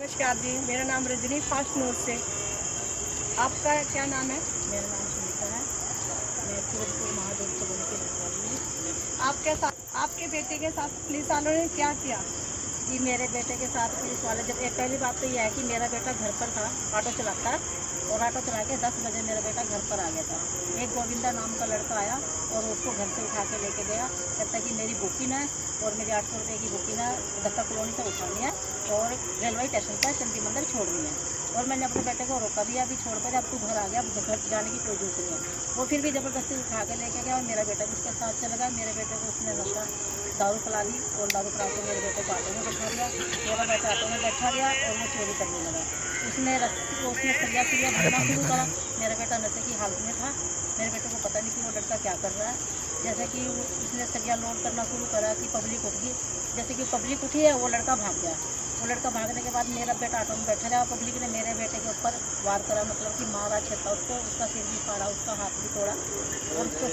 नमस्कार जी, मेरा नाम रजनी फास्ट न्यूज़ से। आपका क्या नाम है? मेरा नाम सुनीता है। मैं सूरजपुर महादेव कॉलोनी से रहने वाली हूँ। आपके बेटे के साथ पुलिस वालों ने क्या किया? जी, मेरे बेटे के साथ पुलिस वाले जब पहली बात तो ये है कि मेरा बेटा घर पर था, ऑटो चलाता, और ऑटो चला के 10 बजे मेरा बेटा घर पर आ गया था। एक गोविंदा नाम का लड़का आया और उसको घर से उठा के लेके गया। कहता कि मेरी बुकिंग है और मेरी 800 रुपये की बुकिंग है, दत्ता कॉलोनी से उठानी है और रेलवे स्टेशन पर चंडी मंदिर छोड़नी है। और मैंने अपने बेटे को रोका भी, अभी छोड़ कर, अब तू घर आ गया, अब घर जाने की कोई जरूरत नहीं है। वो फिर भी ज़बरदस्ती उठा के लेके गया और मेरा बेटा भी उसके साथ चला गया। मेरे बेटे को उसने नशा दारू पिला दी और दारू पिला के मेरे बेटे को ऑटो में बैठा दिया। मेरा बेटा ऑटो में बैठा दिया और वो चोरी करने लगा। उसने सरिया भरना शुरू करा। मेरा बेटा नशे की हालत में था। मेरे बेटे को पता नहीं कि वो लड़का क्या कर रहा है। जैसे कि उसने सरिया लोड करना शुरू करा कि पब्लिक उठ गई। जैसे कि पब्लिक उठी है, वो लड़का भाग गया। वो लड़का भागने के बाद मेरा बेटा ऑटो में बैठा रहा। पब्लिक ने मेरे बेटे के ऊपर वार करा, मतलब कि मारा, छेता उसको, उसका सिर भी फाड़ा, उसका हाथ भी तोड़ा। और उसको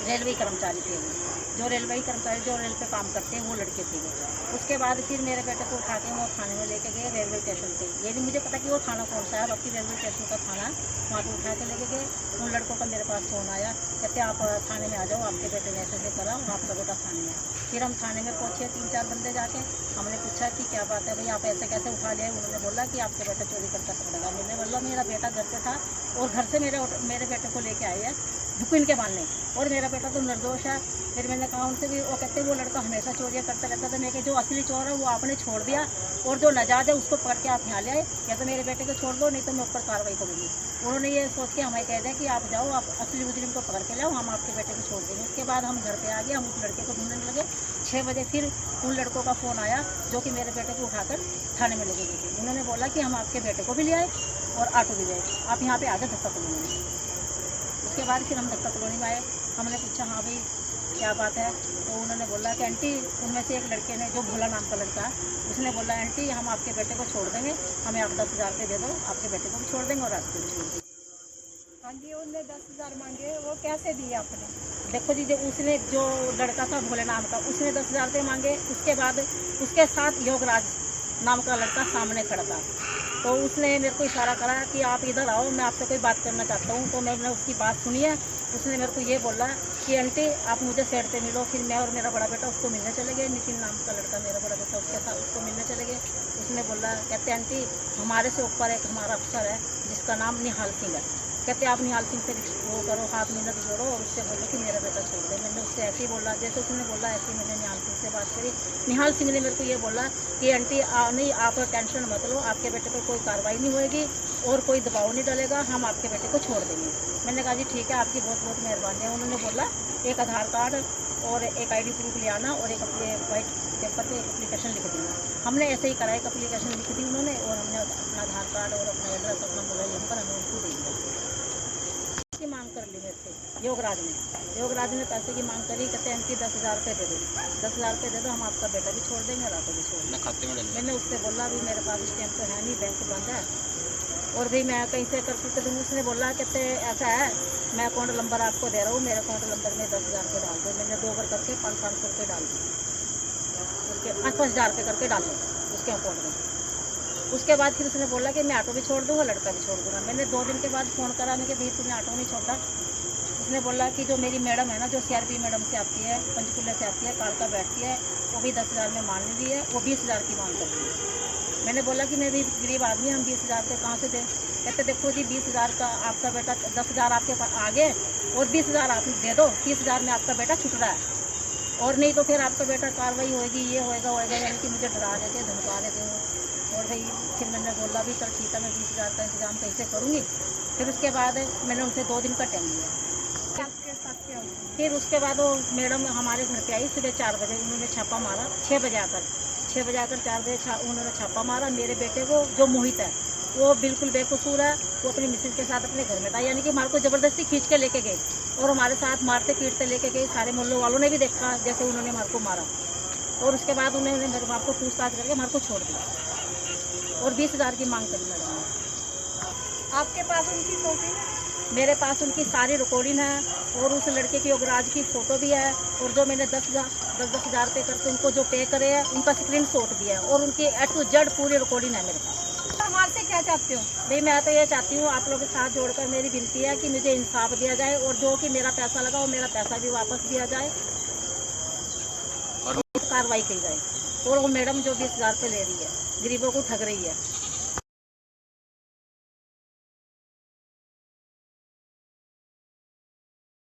रेलवे कर्मचारी थे वो, जो रेलवे कर्मचारी जो रेल पे काम करते हैं, वो लड़के थे वो। उसके बाद फिर मेरे बेटे को उठा के वो थाने में लेके गए, रेलवे स्टेशन पे। ये नहीं मुझे पता कि वो थाना कौन सा है, बाकी रेलवे स्टेशन का थाना, वहाँ पर उठा के लेके गए। उन लड़कों का मेरे पास फ़ोन आया, कहते आप थाने में आ जाओ, आपके बेटे ने ऐसे करा, आपका बेटा थाने में है। फिर हम थाने में पहुँचे, 3-4 बंदे जाके। हमने पूछा कि क्या बात है भाई, आप ऐसे कैसे उठा लिया? उन्होंने बोला कि आपके बेटा चोरी करता पकड़ेगा। मैंने बोला मेरा बेटा घर पे था और घर से मेरे बेटे को लेके आए हैं बुकिन के मानने, और मेरा बेटा तो निर्दोष है। फिर मैंने कहा उनसे भी, वो कहते वो लड़का हमेशा चोरियाँ करता रहता था। मैं कि जो असली चोर है वो आपने छोड़ दिया और जो नाजायज़ है उसको पकड़ के आप यहाँ ले आए, या तो मेरे बेटे को छोड़ दो, नहीं तो मैं ऊपर कार्रवाई करूँगी। उन्होंने ये सोच के हमें कह दिया कि आप जाओ, आप असली मुजरिम को पकड़ के लाओ, हम आपके बेटे को छोड़ देंगे। उसके बाद हम घर पे आ गए, हम उस लड़के को ढूंढने लगे। 6 बजे फिर उन लड़कों का फ़ोन आया जो कि मेरे बेटे को उठाकर थाने में लेके गए थे। उन्होंने बोला कि हम आपके बेटे को भी ले आए और ऑटो भी ले आए, आप यहाँ पे आ जाए दत्ता कॉलोनी में। उसके बाद फिर हम दत्ता कॉलोनी में आए। हमने पूछा हाँ भाई क्या बात है, तो उन्होंने बोला कि आंटी, उनमें से एक लड़के ने, जो भोला नाम का लड़का है, उसने बोला आंटी हम आपके बेटे को छोड़ देंगे, हमें आप 10,000 रुपये दे दो, आपके बेटे को भी छोड़ देंगे और आपको भी छोड़ देंगे। हाँ जी, उनने 10,000 मांगे, वो कैसे दिए आपने? देखो जी, उसने, जो लड़का था भोले नाम का, उसने 10,000 रुपये मांगे। उसके बाद उसके साथ योगराज नाम का लड़का सामने खड़ा था, तो उसने मेरे को इशारा करा कि आप इधर आओ, मैं आपसे कोई बात करना चाहता हूँ। तो मैंने उसकी बात सुनी है। उसने मेरे को ये बोला कि आंटी आप मुझे साइड पे मिलो। फिर मैं और मेरा बड़ा बेटा उसको मिलने चले गए। नितिन नाम का लड़का मेरा बड़ा बेटा, उसके साथ उसको मिलने चले गए। उसने बोला, कहते आंटी हमारे से ऊपर एक हमारा अफसर है जिसका नाम निहाल सिंह है, कहते आप निहाल सिंह से वो करो, हाथ मिन्नत जोड़ो और उससे बोलो कि मेरा बेटा छोड़ दे। मैंने उससे ऐसे ही बोला, जैसे उसने बोला ऐसे ही मैंने निहाल सिंह से बात करी। निहाल सिंह ने मेरे को ये बोला कि आंटी नहीं, आप टेंशन मत लो, आपके बेटे पर कोई कार्रवाई नहीं होएगी और कोई दबाव नहीं डलेगा, हम आपके बेटे को छोड़ देंगे। मैंने कहा जी ठीक है, आपकी बहुत बहुत मेहरबानी है। उन्होंने बोला एक आधार कार्ड और एक ID प्रूफ ले आना और एक अपने वाइट पेपर पे एक एप्लीकेशन लिख देना। हमने ऐसे ही करा, एक एप्लीकेशन लिख दी उन्होंने और हमने अपना आधार कार्ड और अपना एड्रेस, अपना मोबाइल नंबर हमें उनको दे दिया। की मांग कर ली मेरे से योगराज ने पैसे की मांग करी। कहते हैं कि 10,000 रुपये दे दो, 10,000 रुपये दे दो, हम आपका बेटा भी छोड़ देंगे और आपको भी छोड़ देंगे खाते में। मैंने उससे बोला अभी मेरे पास इस टाइम तो है नहीं, बैंक बंद है और भी मैं कहीं से कर दूँगी। उसने बोला कहते ऐसा है, मैं अकाउंट नंबर आपको दे रहा हूँ, मेरे अकाउंट नंबर में 10,000 रुपये डाल दो। मैंने 2 बार करके 500 रुपये डाल दिए, उसके 5,000 रुपये करके डाल दो उसके अकाउंट में। उसके बाद फिर उसने बोला कि मैं ऑटो भी छोड़ दूँगा, लड़का भी छोड़ दूँगा। मैंने 2 दिन के बाद फ़ोन करा, मैं कि भाई तूने ऑटो नहीं छोड़ा। उसने बोला कि जो मेरी मैडम है ना, जो CRP मैडम से आती है, पंचकुला से आती है, कालका बैठती है, वो भी 10,000 में मान ली है, वो 20,000 की मांग करती है। मैंने बोला कि मैं भी गरीब आदमी, हम 20,000 रुपये कहाँ से दें? कहते देखो जी 20,000 का आपका बेटा, 10,000 आपके पास आगे और 20,000 आप दे दो, 30,000 में आपका बेटा छूट रहा है, और नहीं तो फिर आपका बेटा कार्रवाई होएगी, ये होएगा, यानी कि मुझे डरा देते, धमका देते हैं। और भाई फिर मैंने बोला भी चल ठीक है, मैं 20,000 का इंतजाम कैसे करूँगी। फिर उसके बाद मैंने उनसे 2 दिन का टाइम लिया। आपके साथ क्या हुआ? फिर उसके बाद वो मैडम हमारे घर पे आई सुबह 4 बजे। उन्होंने छापा मारा 6 बजे आकर 4 बजे उन्होंने छापा मारा। मेरे बेटे को, जो मोहित है, वो बिल्कुल बेकसूर है, वो अपनी मिसेज के साथ अपने घर में था, यानी कि हमारे को ज़बरदस्ती खींच के लेके गए और हमारे साथ मारते पीटते लेके गए। सारे मोहल्ले वालों ने भी देखा जैसे उन्होंने हमारे को मारा, और उसके बाद उन्होंने मेरे बाप को पूछताछ करके हमारे को छोड़ दिया और 20,000 की मांग करी मैडम ने। आपके पास उनकी कॉपी है? मेरे पास उनकी सारी रिकॉर्डिंग है और उस लड़के की योगराज की फ़ोटो भी है, और जो मैंने 10,000 रुपये करके उनको जो पे करे हैं उनका स्क्रीनशॉट भी है, और उनकी A to Z पूरी रिकॉर्डिंग है मेरे पास। हमारे से क्या चाहते हो? भाई मैं तो ये चाहती हूँ, आप लोगों के साथ जोड़कर मेरी विनती है कि मुझे इंसाफ दिया जाए, और जो कि मेरा पैसा लगा वो मेरा पैसा भी वापस दिया जाए और कार्रवाई की जाए। और वो मैडम जो 20,000 रुपये ले रही है, गरीबों को ठग रही है।